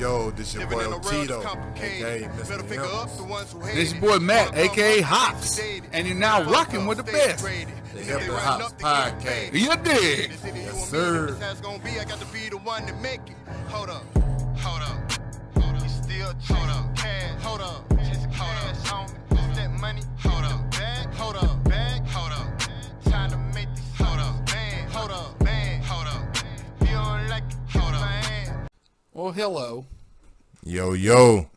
Yo, this your boy Tito, aka Mr. Hemp. This your boy Matt, aka Hopz, and you're now rocking with the best. The Hemp&HopzPodcast. You dig? Yes, sir. Hold up. You still hold cash. Hold up. Cash, homie. It's that money. Hold up. Bag. Hold up. Bag. Hold up. Time to make this. Hold up. Bang. Hold up. Bang. Hold up. If you don't like it, hold up. Well, hello. Yo.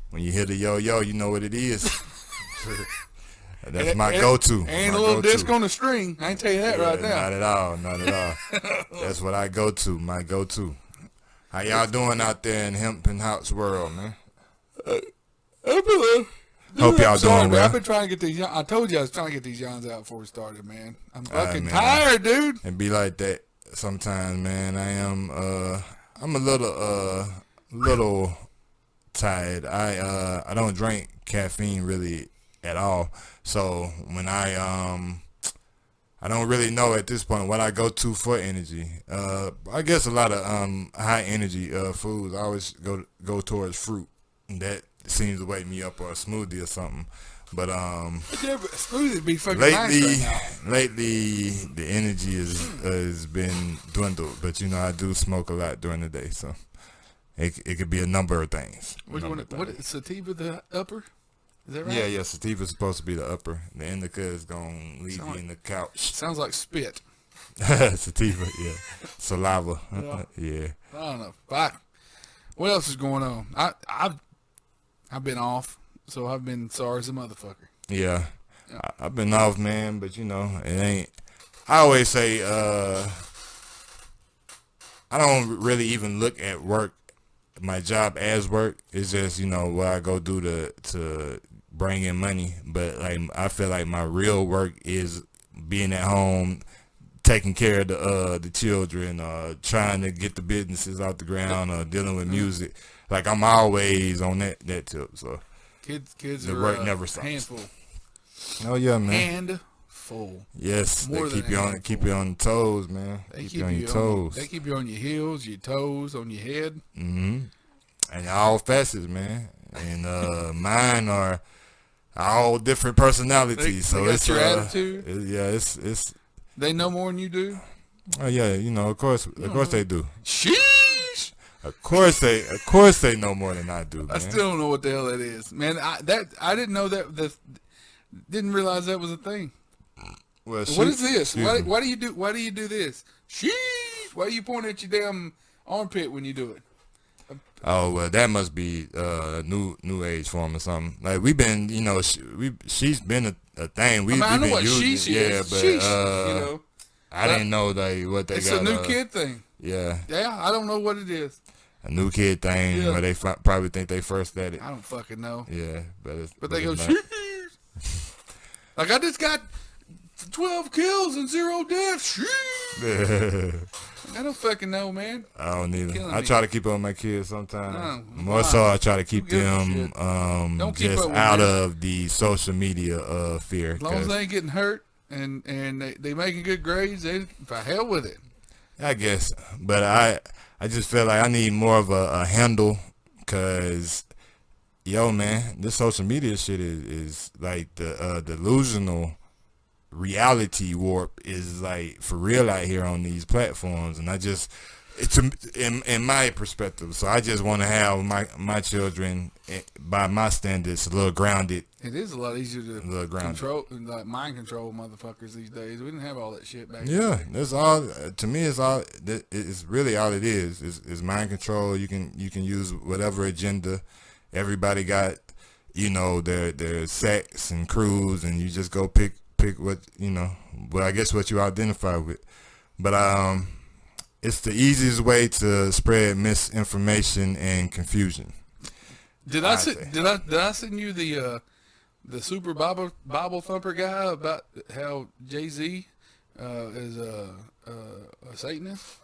When you hear the yo, you know what it is. That's my go-to. Ain't a little disc on the string. I ain't tell you that right now. Not at all. That's what I go to, my go-to. How y'all doing out there in Hemp&Hops world, man? Hope y'all doing well. I've been trying to get these. I told you I was trying to get these yawns out before we started, man. I'm fucking tired, dude. And be like that sometimes, man. I'm a little tired. I don't drink caffeine really at all. So when I don't really know at this point what I go to for energy. I guess a lot of high energy foods. I always go towards fruit, and that seems to wake me up, or a smoothie or something. But smoothie be fucking nice right now. Lately the energy has been dwindled. But I do smoke a lot during the day, so it could be a number of things. Which one? What is sativa the upper? Is that right? Yeah. Sativa is supposed to be the upper. The indica is gonna leave you in the couch. Sounds like spit. Sativa, yeah. Saliva. Yeah. I don't know. What else is going on? I've been off, so I've been sorry as a motherfucker. Yeah. I've been off, man, but it ain't. I always say I don't really even look at work, my job as work. It's just what I go do to bring in money. But I feel like my real work is being at home, taking care of the children, trying to get the businesses out the ground, dealing with music. Like I'm always on that tip. So kids the are work never stops. Handful. Oh yeah, man. Handful. Yes, they keep you on the toes, man. They keep you on your toes. They keep you on your heels, your toes, on your head. Mm-hmm. And all facets, man. And mine are all different personalities. So they got it's your attitude. It's. They know more than you do. Oh yeah, of course they do. Sheesh. Of course they know more than I do, man. I still don't know what the hell that is, man. I didn't know that. Didn't realize that was a thing. Well, what is this? Why do you do this? Sheesh. Why do you point at your damn armpit when you do it? Oh well, that must be a new age form or something. Like we've been, she's been a thing. We've been using it. But I didn't know what they got. It's a new kid thing. Yeah, I don't know what it is. A new kid thing where they probably think they first at it. I don't fucking know. Yeah, but they go sheesh. Like I just got 12 kills and 0 deaths. I don't fucking know, man. I don't either. I try to keep up with my kids sometimes. More so I try to keep them just out of the social media fear. As long as they ain't getting hurt and they making good grades, for hell with it. I guess. But I just feel like I need more of a handle, because man, this social media shit is like the delusional reality warp is like for real out here on these platforms. And it's in my perspective, so I just want to have my children, by my standards, a little grounded. It is a lot easier to control, like mind control motherfuckers these days. We didn't have all that shit back then. That's all. To me, it's really all it is. Is mind control. You can use whatever agenda. Everybody got their sects and crews, and you just go pick what well, I guess what you identify with. But it's the easiest way to spread misinformation and confusion. Did I send you the super Bible thumper guy about how Jay-Z is a Satanist?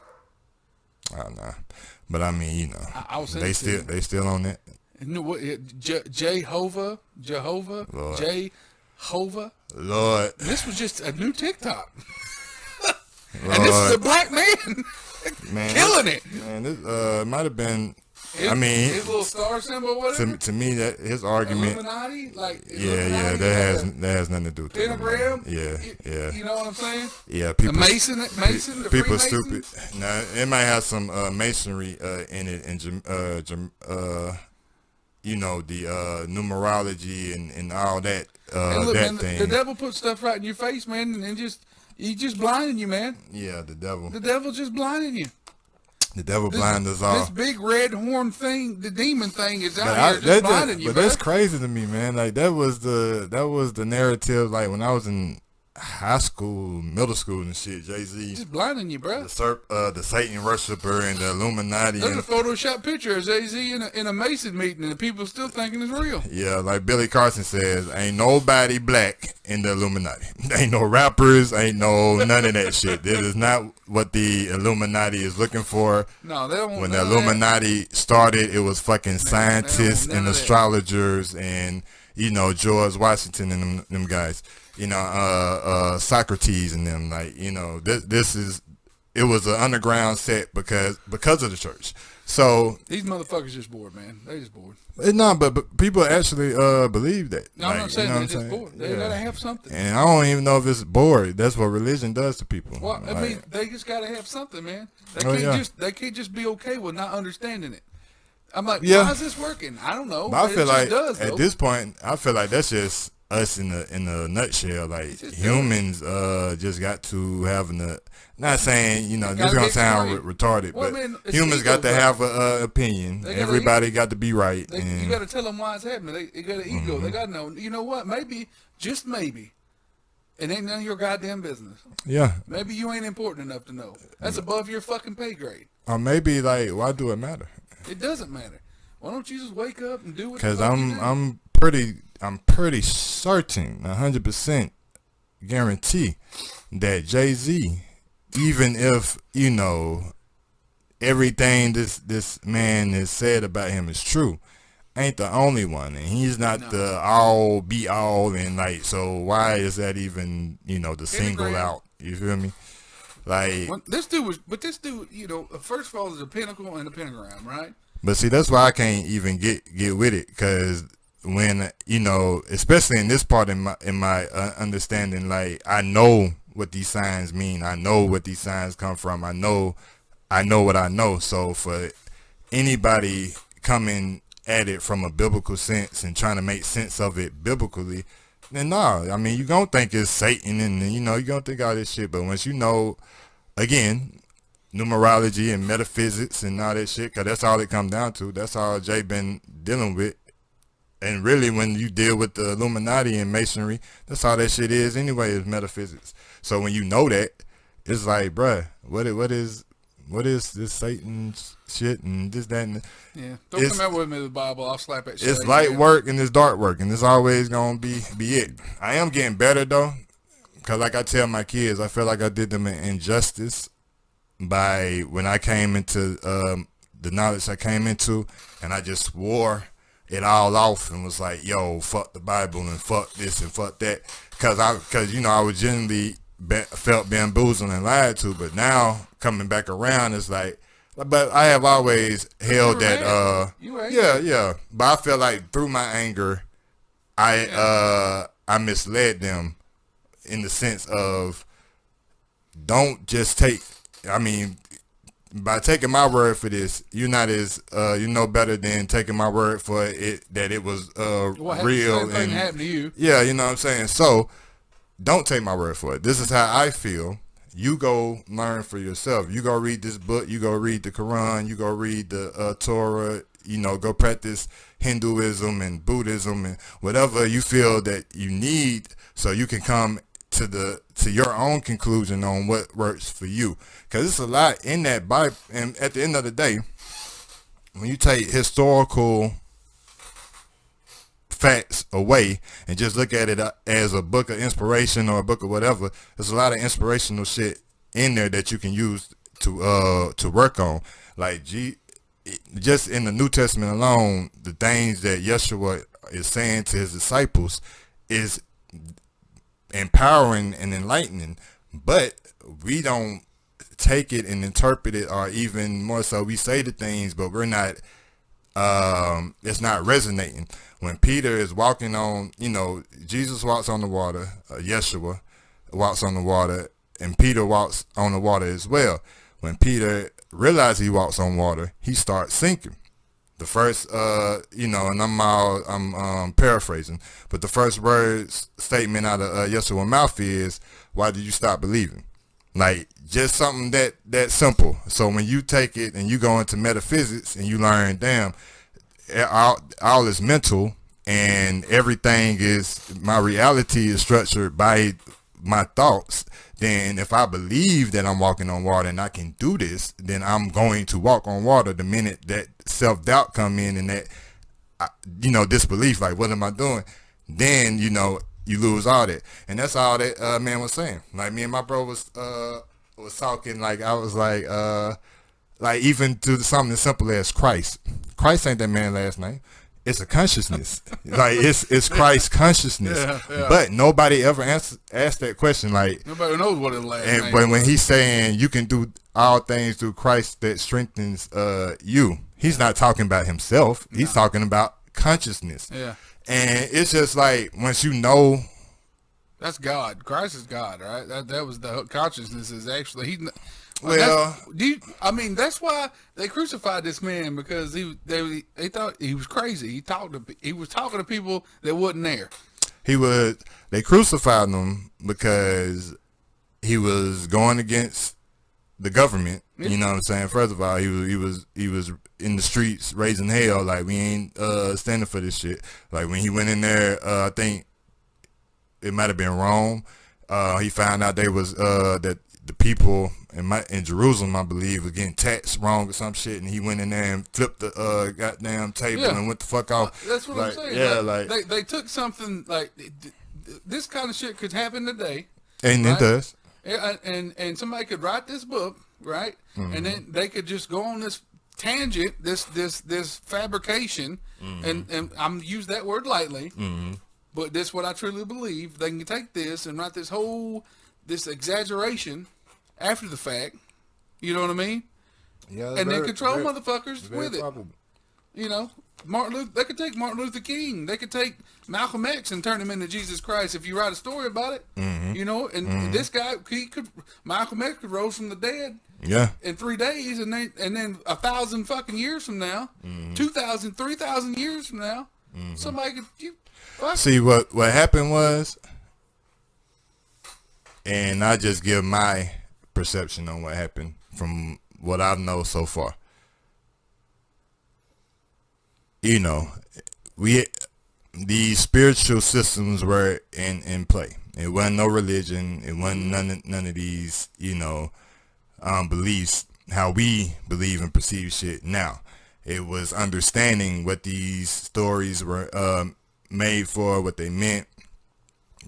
I don't know, but I mean, they still on that. No, what? Jehovah, Lord. This was just a new TikTok, and this is a black man killing it. Man, this might have been I mean, his little star symbol, or whatever. to me, that his argument. Illuminati, like Yeah, that has nothing to do with the pentagram. Yeah. You know what I'm saying? Yeah, people. The Mason, the people Freemasons? stupid. Now it might have some masonry in it, and you know, the numerology and all that And look, that man, thing. the devil puts stuff right in your face, man, and he's just blinding you, man. Yeah, the devil. The devil's just blinding you. The devil blinds us all. This big red horn thing, the demon thing, is out here just blinding you. But that's crazy to me, man. Like that was the narrative. Like when I was in high school, middle school, and shit. Jay-Z, just blinding you, bro. The Satan worshiper and the Illuminati. There's a Photoshop picture of Jay-Z in a Mason meeting, and the people still thinking it's real. Yeah, like Billy Carson says, ain't nobody black in the Illuminati. Ain't no rappers, ain't no none of that shit. This is not what the Illuminati is looking for. No, they don't want When none the of Illuminati started, it was fucking scientists none and of that. astrologers and, you know, George Washington and them guys. You know, Socrates and them. Like, you know, it was an underground set because of the church. So These motherfuckers just bored, man. They just bored. no, but people actually believe that. No, I'm not saying you know they're just bored. They gotta have something. And I don't even know if it's bored. That's what religion does to people. Well, I Like, mean, they just gotta have something, man. They can't just be okay with not understanding it. I'm like, Yeah. why is this working? I don't know. but I It feel just like does, at though. this point, I feel like that's just us in a nutshell. Like just humans, just got to having a. Not saying, you know, this gotta gonna get sound straight. retarded, Well, but man, it's humans got to ego, have a opinion. They gotta- Everybody got to be right. You And got to tell them why it's happening. They got an ego. They got to know. You know what? Maybe, just maybe, it ain't none of your goddamn business. yeah, Maybe you ain't important enough to know. That's above your fucking pay grade. or maybe like, why do it matter? It doesn't matter. Why don't you just wake up and do what? Because the fuck you do? I'm pretty certain, 100% guarantee that Jay-Z, even if, you know, everything this man has said about him is true, ain't the only one, and he's not the all be all, and like, so why is that even, you know, the single Pentagram. out? You feel me? Like, Well, this dude, you know, first of all, there's a pinnacle and a pentagram, right? but see, that's why I can't even get with it, because when, you know, especially in this part in my understanding, like, I know what these signs mean. I know what these signs come from. I know what I know. So for anybody coming at it from a biblical sense and trying to make sense of it biblically, then no, I mean, you're going to think it's Satan and, you know, you're going to think all this shit. But once you know, again, numerology and metaphysics and all that shit, because that's all it comes down to. That's all Jay been dealing with. And really, when you deal with the Illuminati and Masonry, that's all that shit is anyway, is metaphysics. So when you know that, it's like, bruh, what is this Satan shit and this, that, and Yeah. Don't come out with me with the Bible. I'll slap that shit. it's out of light you. work and it's dark work, and it's always gonna be it. I am getting better though, because like I tell my kids, I feel like I did them an injustice by when I came into the knowledge I came into, and I just swore it all off and was like, yo, fuck the Bible and fuck this and fuck that, because you know, I was generally felt bamboozled and lied to. But now coming back around, it's like, but I have always held that You were angry. yeah, but I feel like through my anger I misled them in the sense of, don't just take, I mean, by taking my word for this, you're not as you know better than taking my word for it that it was real. Same thing And happened to you. yeah, you know what I'm saying? So don't take my word for it. This is how I feel. You go learn for yourself. You go read this book. You go read the Quran. You go read the Torah. You know, go practice Hinduism and Buddhism and whatever you feel that you need, so you can come to your own conclusion on what works for you. Because it's a lot in that Bible. And at the end of the day, when you take historical facts away and just look at it as a book of inspiration or a book of whatever, there's a lot of inspirational shit in there that you can use to work on. Like just in the New Testament alone, the things that Yeshua is saying to his disciples is empowering and enlightening, but we don't take it and interpret it, or even more so, we say the things, but we're not it's not resonating. When Peter is walking on, Jesus walks on the water, Yeshua walks on the water, and Peter walks on the water as well. When Peter realizes he walks on water, he starts sinking. The first, and I'm paraphrasing, but the first statement out of Yeshua's mouth is, "Why did you stop believing?" Like, just something that simple. So when you take it and you go into metaphysics and you learn, damn, all is mental, and everything is, my reality is structured by my thoughts, then if I believe that I'm walking on water and I can do this, then I'm going to walk on water. The minute that self-doubt come in and that, disbelief, like, what am I doing? Then, you lose all that. And that's all that man was saying. Like, me and my bro was talking, like, I was like even to something as simple as Christ. Christ ain't that man last name. It's a consciousness. Like, it's Christ's consciousness. Yeah. But nobody ever asked that question. Like, nobody knows what it last name. But when he's saying you can do all things through Christ that strengthens you, he's not talking about himself. He's talking about consciousness. Yeah. And it's just like, once you know, that's God. Christ is God, right? That was the consciousness is actually that's why they crucified this man, because they thought he was crazy. He was talking to people that wasn't there. They crucified him because he was going against the government. Yeah. You know what I'm saying? First of all, he was in the streets raising hell, like, we ain't standing for this shit. Like, when he went in there, I think it might have been Rome. He found out they was that the people in Jerusalem, I believe, was getting taxed wrong or some shit, and he went in there and flipped the goddamn table and went the fuck off. That's what I'm saying. Yeah, they took something like this kind of shit could happen today, and right? It does. And somebody could write this book, right? Mm-hmm. And then they could just go on this tangent, this fabrication, mm-hmm. and I'm use that word lightly, mm-hmm. but this is what I truly believe. They can take this and write this exaggeration after the fact, you know what I mean? Yeah, and then control motherfuckers with it. Probable. They could take Martin Luther King. They could take Malcolm X and turn him into Jesus Christ if you write a story about it. Mm-hmm. And this guy, Malcolm X could rose from the dead. Yeah. In 3 days, and then 1,000 fucking years from now, mm-hmm. 2,000, 3,000 years from now, mm-hmm. somebody could see what happened was, and I just give my perception on what happened from what I know so far. These spiritual systems were in play. It wasn't no religion. It wasn't none of these, beliefs, how we believe and perceive shit now. It was understanding what these stories were made for, what they meant.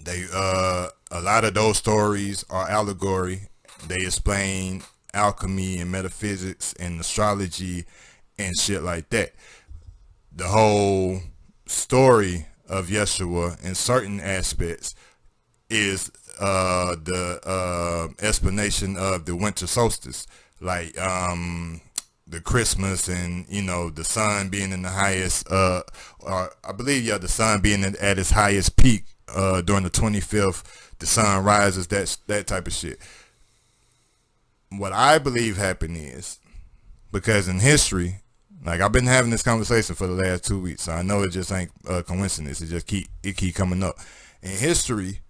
A lot of those stories are allegory. They explain alchemy and metaphysics and astrology and shit like that. The whole story of Yeshua in certain aspects is the explanation of the winter solstice, like the Christmas and the sun being in the highest, or I believe the sun being at its highest peak during the 25th. The sun rises, that type of shit. What I believe happened is, because in history, like, I've been having this conversation for the last 2 weeks, so I know it just ain't a coincidence. It just keep coming up. In history,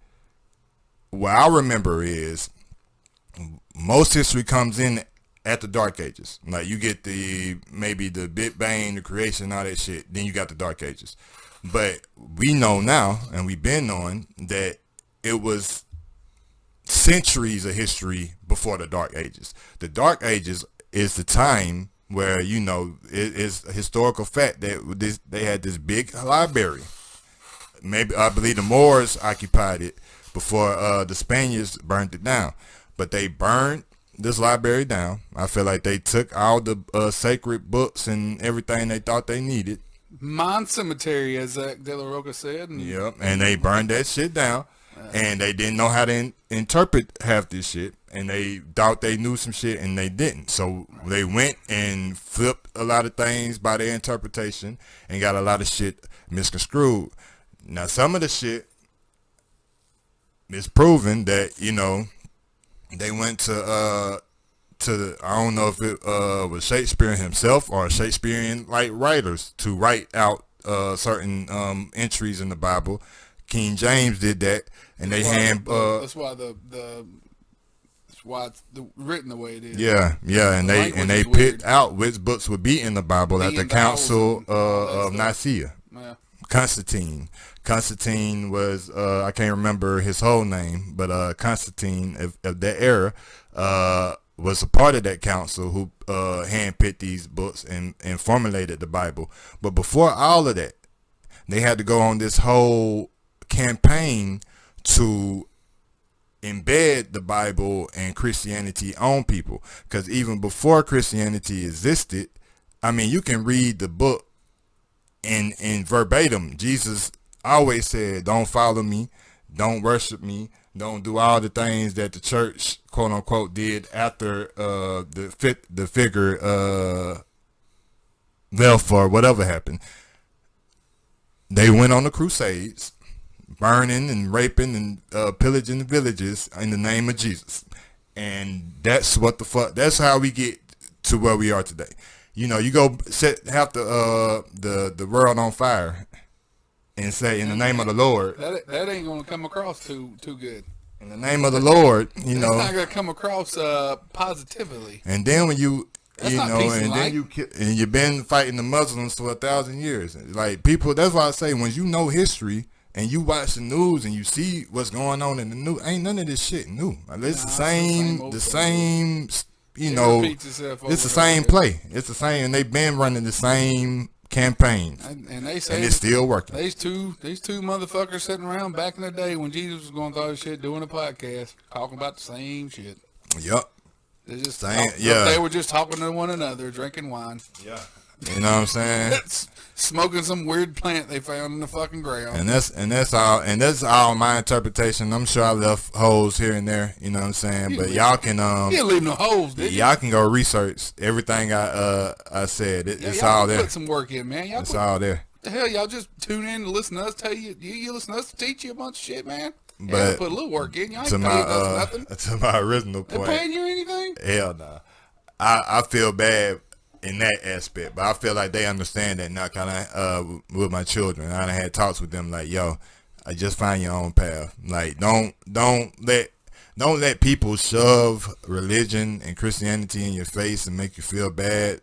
what I remember is most history comes in at the Dark Ages. Like, you get maybe the Big Bang, the creation, all that shit. Then you got the Dark Ages. But we know now, and we've been knowing, that it was centuries of history before the Dark Ages. The Dark Ages is the time where, it is a historical fact that they had this big library. Maybe, I believe the Moors occupied it before the Spaniards burned it down. But they burned this library down. I feel like they took all the sacred books and everything they thought they needed. Mind cemetery, as Zach De La Roca said. Yep, and they burned that shit down. And they didn't know how to interpret half this shit. and they thought they knew some shit and they didn't. So they went and flipped a lot of things by their interpretation and got a lot of shit misconstrued. Now some of the shit is proven that, you know, they went to I don't know if it was Shakespeare himself or Shakespearean like writers to write out certain entries in the Bible. King James did that, and they that's why it's written the way it is. Yeah, and they picked out which books would be in the Bible at the Council of Nicaea. Yeah. Constantine was I can't remember his whole name, but Constantine of that era was a part of that council who handpicked these books and formulated the Bible. But before all of that, they had to go on this whole campaign to embed the Bible and Christianity on people. Because even before Christianity existed, I mean, you can read the book in verbatim. Jesus always said, don't follow me, don't worship me, don't do all the things that the church, quote unquote, did after the figure left or whatever happened. They went on the Crusades, burning and raping and pillaging the villages in the name of Jesus. And that's what the fuck, that's how we get to where we are today. You know, you go set half the world on fire and say, in the name of the Lord. That ain't going to come across too good. In the name of the Lord, you know. It's not going to come across positively. And then when That's you not know, peace and and then light. you've been fighting the Muslims for 1,000 years. Like people, that's why I say when you know history and you watch the news and you see what's going on in the news, ain't none of this shit new. Like, it's the same. You know, it's the same play. It's the same, and they've been running the same campaigns, and they say and it's still working. These two motherfuckers sitting around back in the day when Jesus was going through all this shit, doing a podcast, talking about the same shit. Yep. They just They were just talking to one another, drinking wine. Yeah. You know what I'm saying? Smoking some weird plant they found in the fucking ground. And that's all my interpretation. I'm sure I left holes here and there, you know what I'm saying? But y'all can you didn't leave no holes, did you? Y'all can go research everything I said. It's all there. Put some work in, man. It's all there. What the hell, y'all just tune in and listen to us tell you listen to us to teach you a bunch of shit, man. But put a little work in. Y'all ain't paying us nothing. To my original point. They paying you anything? Hell nah. I feel bad in that aspect, but I feel like they understand that now. Kind of with my children, I had talks with them like, yo, I just find your own path. Like, don't let people shove religion and Christianity in your face and make you feel bad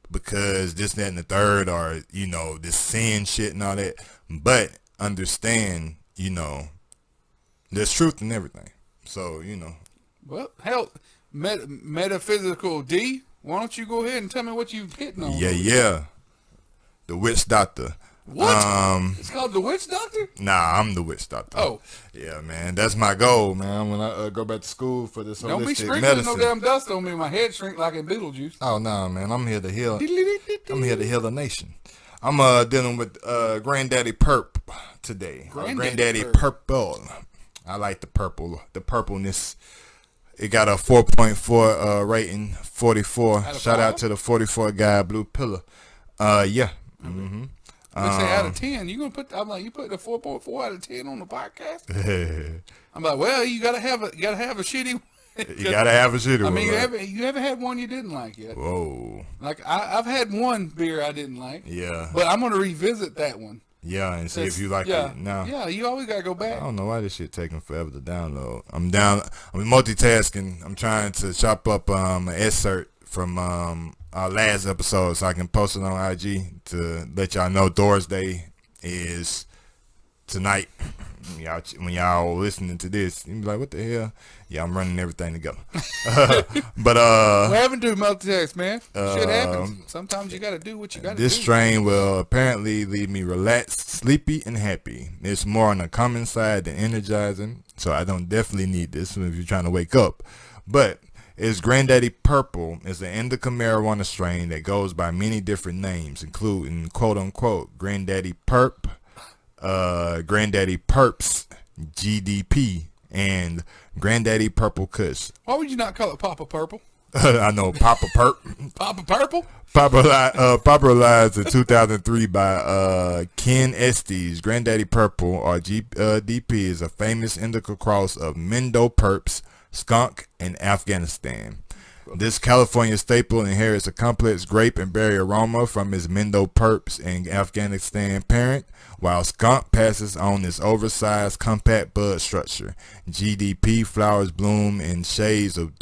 because this, that, and the third, or you know, this sin shit and all that. But understand, you know, there's truth in everything. So you know. Well, hell, metaphysical D. Why don't you go ahead and tell me what you hitting on? Yeah. The witch doctor. What? It's called the witch doctor? Nah, I'm the witch doctor. Oh. Yeah, man. That's my goal, man. When I go back to school for this holistic Don't be sprinkling medicine. no damn dust on me. My head shrink like in Beetlejuice. Oh, no, man. I'm here to heal. I'm here to heal the nation. I'm dealing with Granddaddy Perp today. Granddaddy Purple. I like the purple. The purpleness. It got a 4.4 rating, 44. Shout out to the 44 guy, Blue Pillar. Yeah. Mm-hmm. They say out of 10. You putting a 4.4 out of 10 on the podcast? I'm like, well, you gotta have a shitty. You gotta have a shitty. I mean, you haven't had one you didn't like yet. Whoa. Like I've had one beer I didn't like. Yeah. But I'm gonna revisit that one. Yeah, and see if you like it now. Yeah, you always gotta go back. I don't know why this shit taking forever to download. I'm multitasking. I'm trying to chop up an excerpt from our last episode so I can post it on IG to let y'all know Thursday is tonight. When y'all listening to this, you be like, what the hell? Yeah, I'm running everything together. But we haven't do multitask, man. Shit happens. Sometimes you gotta do what you gotta do. This strain will apparently leave me relaxed, sleepy, and happy. It's more on the common side than energizing, so I don't definitely need this if you're trying to wake up. But it's Granddaddy Purple is an indica marijuana strain that goes by many different names, including quote unquote Granddaddy Perp, Granddaddy Perps, GDP, and Granddaddy Purple Kush. Why would you not call it Papa Purple? I know Papa Perp. Papa Purple? Popularized in 2003 by Ken Estes. Granddaddy Purple, or GDP, is a famous indica cross of Mendo Purps, skunk, and Afghanistan. This California staple inherits a complex grape and berry aroma from its Mendo Purps and Afghanistan parent, while skunk passes on its oversized, compact bud structure. GDP flowers bloom in shades of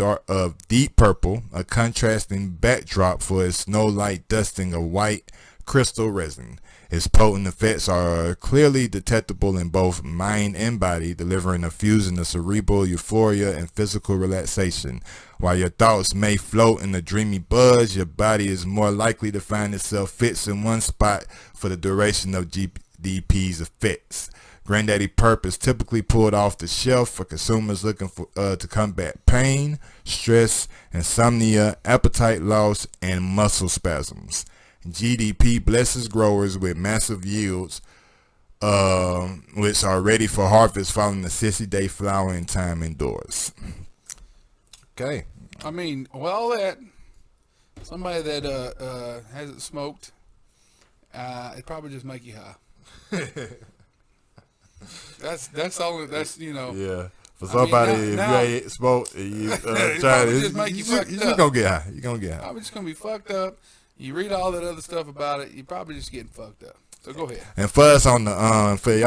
deep purple, a contrasting backdrop for its snow-like dusting of white crystal resin. Its potent effects are clearly detectable in both mind and body, delivering a fusion of cerebral euphoria and physical relaxation. While your thoughts may float in a dreamy buzz, your body is more likely to find itself fixed in one spot for the duration of GDP's effects. Granddaddy Purp is typically pulled off the shelf for consumers looking for to combat pain, stress, insomnia, appetite loss, and muscle spasms. GDP blesses growers with massive yields, which are ready for harvest following the 60-day flowering time indoors. Okay. I mean, well, that somebody that hasn't smoked, it probably just make you high. that's all. That's Yeah. For somebody, if you ain't smoked, you try to, you're gonna get high. You're gonna get high. Probably just gonna be fucked up. You read all that other stuff about it, you're probably just getting fucked up. So go ahead. And for us on the for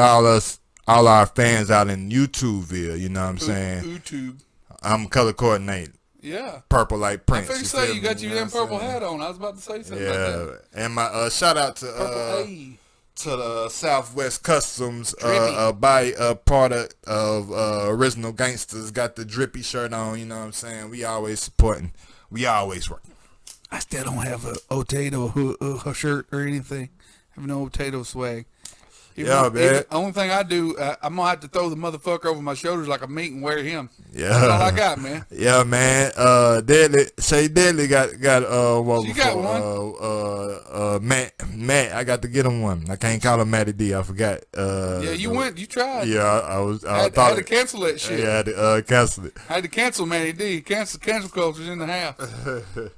all our fans out in YouTubeville, you know what I'm saying? YouTube. I'm color coordinated. Yeah. Purple like Prince. I figured say you got your damn purple hat on. I was about to say something like that. And my shout out to the Southwest Customs by product of Original Gangsters. Got the drippy shirt on, you know what I'm saying? We always supporting. We always working. I still don't have a Otato shirt or anything. I have no Otato swag. Man. The only thing I do, I'm going to have to throw the motherfucker over my shoulders like a meat and wear him. Yeah. That's all I got, man. Yeah, man. Shay Deadly got what you got one? Matt, I got to get him one. I can't call him Matty D. I forgot. You tried. Yeah, I had to cancel that shit. Yeah, I had to cancel it. I had to cancel Matty D. Cancel culture's in the house.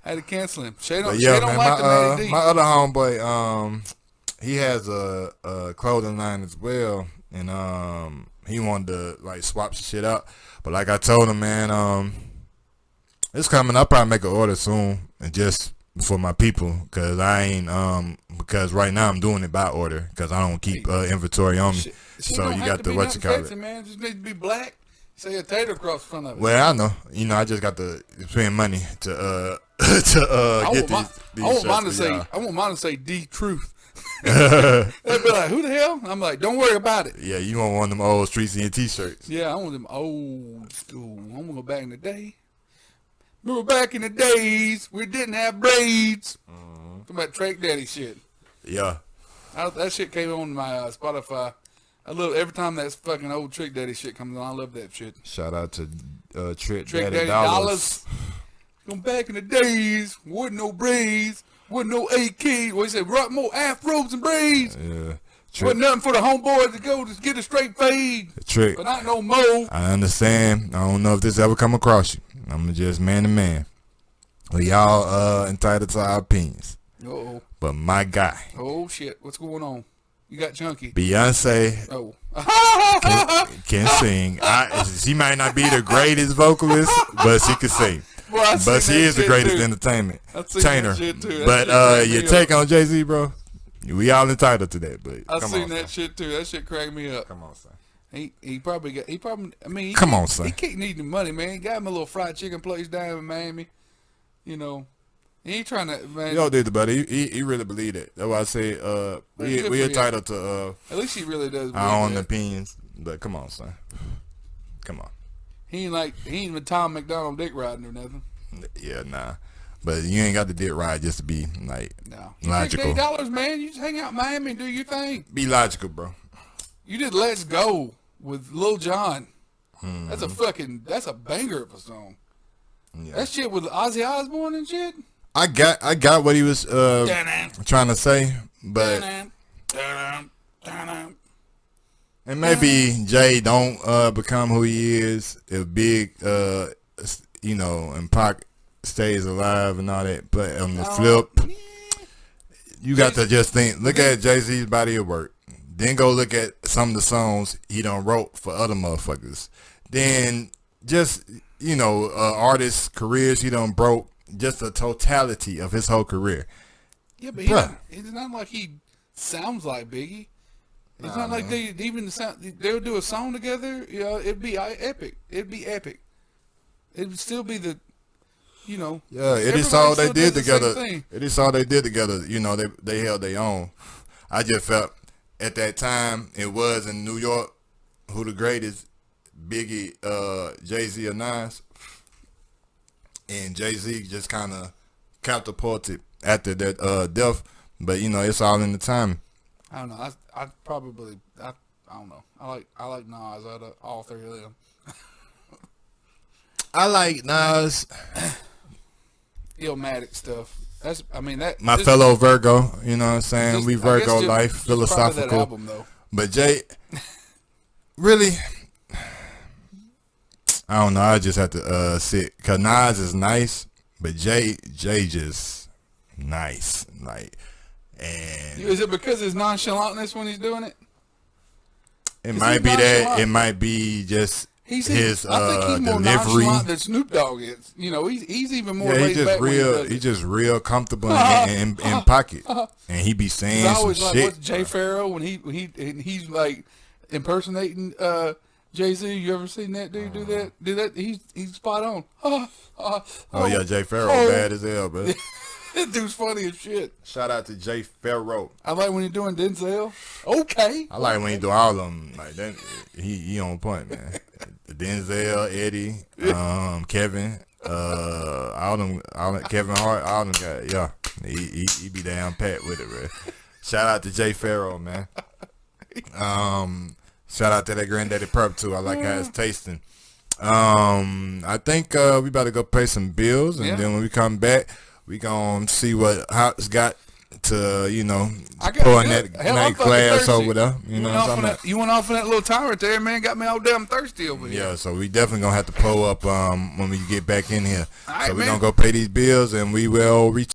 I had to cancel him. Shay don't man, like the Matty D. My other homeboy, he has a clothing line as well, and he wanted to like swap some shit out. But like I told him, man, it's coming. I'll probably make an order soon, and just for my people, cause I ain't because right now I'm doing it by order, cause I don't keep inventory on me. So you got the what you call it, man. Just need to be black. Say a tater across the front of it. Well, I know. I just got to spend money to get these shirts. I want mine to say D Truth. They'd be like, who the hell? I'm like, don't worry about it. Yeah, you want one of them old Streets in t-shirts. Yeah, I want them old school. I want to go back in the day. Remember back in the days, we didn't have braids. Talking about Trick Daddy shit. Yeah. That shit came on my Spotify. I love every time that fucking old Trick Daddy shit comes on. I love that shit. Shout out to Trick Daddy Dollars. Going back in the days, wasn't no braids. Wasn't no AK. What he said, rock more afros and braids. Yeah. Wasn't nothing for the homeboys to go to get a straight fade. Trick. But not no more. I understand. I don't know if this ever come across you. I'm just man to man. Well, y'all entitled to our opinions. Uh-oh. But my guy. Oh, shit. What's going on? You got Chunky. Beyonce can sing. She might not be the greatest vocalist, but she can sing. Well, but she is the greatest entertainment entertainer. But your take on Jay-Z, bro? We all entitled to that, but I seen that shit too. That shit cracked me up. Come on, son. He probably I mean, come on, son. He can't need the money, man. He got him a little fried chicken place down in Miami. You know, he ain't trying to, man. Yo, dude, but he really believe it. That's why I say we entitled to at least he really does our own opinions. But come on, son. Come on. He ain't with Tom McDonald dick riding or nothing. Yeah, nah. But you ain't got the dick ride just to be like logical. $8, man. You just hang out in Miami and do your thing. Be logical, bro. You did Let's Go with Lil Jon. That's a banger of a song. Yeah. That shit with Ozzy Osbourne and shit. I got what he was trying to say, but and And maybe Jay don't become who he is if Big, and Pac stays alive and all that. But on the flip, you got to just look at Jay-Z's body of work. Then go look at some of the songs he done wrote for other motherfuckers. Then just, artists' careers he done broke. Just the totality of his whole career. Yeah, but it's not like he sounds like Biggie. It's not like they would do a song together. It'd be epic. It'd be epic. It would still be the, Yeah, it is all they did together. It is all they did together. They held their own. I just felt at that time it was in New York who the greatest, Biggie, Jay-Z or Nas. And Jay-Z just kind of catapulted after their death. But, it's all in the time. I don't know. I don't know. I like Nas out of all three of them. I like Nas. Illmatic stuff. My fellow Virgo, you know what I'm saying? We Virgo life, just philosophical. that album, though. But Jay, really, I don't know. I just have to sit. Because Nas is nice, but Jay just nice. And is it because his nonchalantness when he's doing it? It might be that. It might be just his I think he's more delivery. nonchalant than Snoop Dogg is. He's even more laid he's back. He's just real comfortable in pocket, and he be saying some always shit. Like what's Jay Farrow when he's like impersonating Jay-Z. You ever seen that dude do that? He's spot on. Yeah, Jay Farrow bad as hell, bro. That dude's funny as shit. Shout out to Jay Farrow. I like when he's doing Denzel. Okay. I like when he do all of them. Like that, he on point, man. Denzel, Eddie, Kevin, all them, Kevin Hart, all them guys. Yeah, he be down pat with it, bro. Shout out to Jay Farrow, man. Shout out to that Granddaddy Perp too. I like how it's tasting. I think we about to go pay some bills, and then when we come back, we gonna see what Hopz got to, pour in that night class over there. You went off on that little tyrant there, man. Got me all damn thirsty over here. Yeah, so we definitely gonna have to pull up when we get back in here. All right, so we gonna go pay these bills, and we will reach.